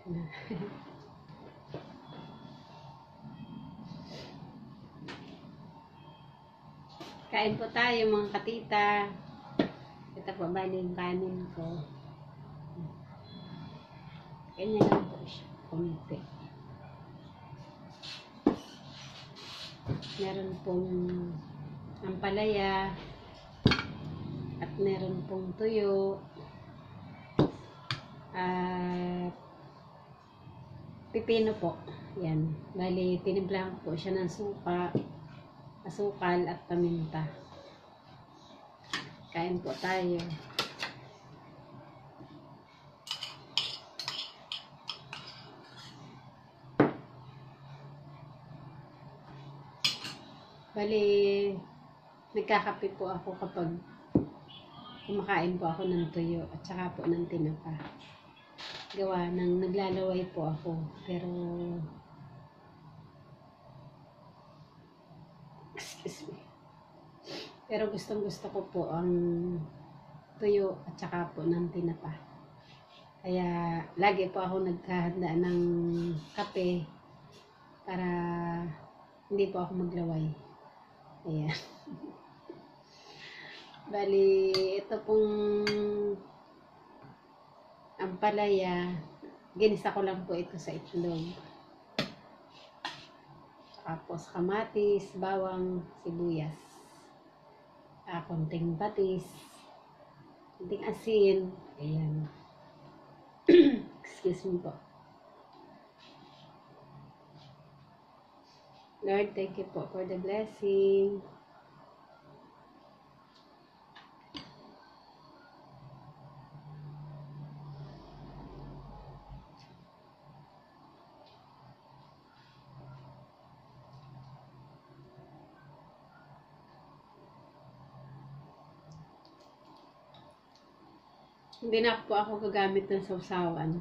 Kain po tayo mga katita. Ito po bali yung kanin ko. Ganyan lang po siya. Kumite. Meron pong ampalaya. At meron pong tuyo. At pipino po. Yan. Bali, tinimplahan po siya ng suka, asukal at paminta. Kain po tayo. Bali, nagkakape po ako kapag kumakain po ako ng tuyo at saka po ng tinapa. Gawa ng naglalaway po ako. Pero, excuse me. Pero gustong gusto ko po ang tuyo at saka po ng tinapa. Kaya, lagi po ako nagkahanda ng kape para hindi po ako maglaway. Ayan. Bali, ito pong ampalaya. Ginisa ko lang po ito sa itlog. Tapos kamatis, bawang, sibuyas. Konting patis. Konting asin. Ayan. Excuse me po. Lord, thank you po for the blessing. Hindi na po ako gagamit ng sausawan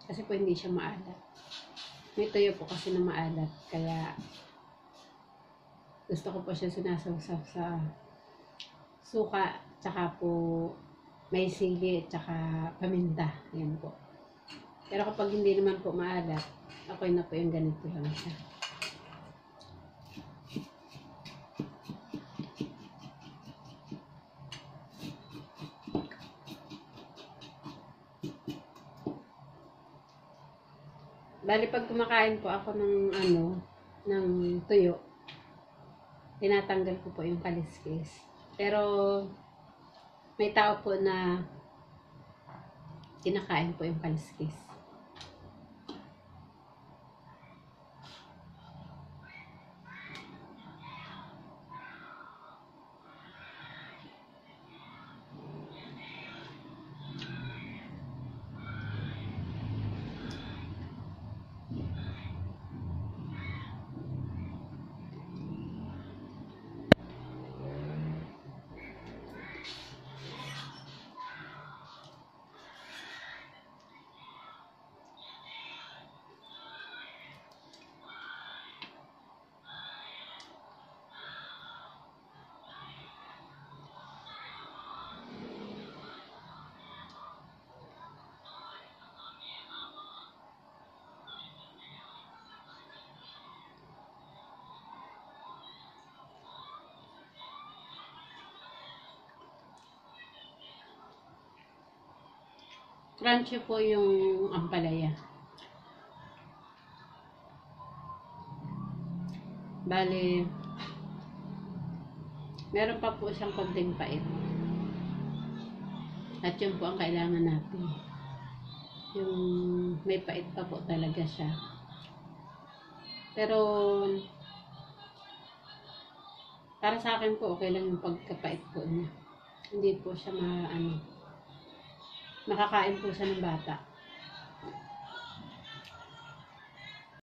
kasi po hindi siya maalat. May tuyo po kasi na maalat, kaya gusto ko po siya sinasawsaw sa suka, tsaka po may sili, tsaka paminta. Yan po. Pero kapag hindi naman po maalat, okay na po yung ganito lang siya. Bali, pag kumakain po ako ng tuyo, tinatanggal ko po yung kaliskis. Pero, may tao po na kinakain po yung kaliskis. Crunchy po yung ampalaya. Bali, meron pa po siyang konting pait. At yun po ang kailangan natin. Yung may pait pa po talaga siya. Pero, para sa akin po, okay lang yung pagkapait po niya. Hindi po siya makakain po siya ng bata.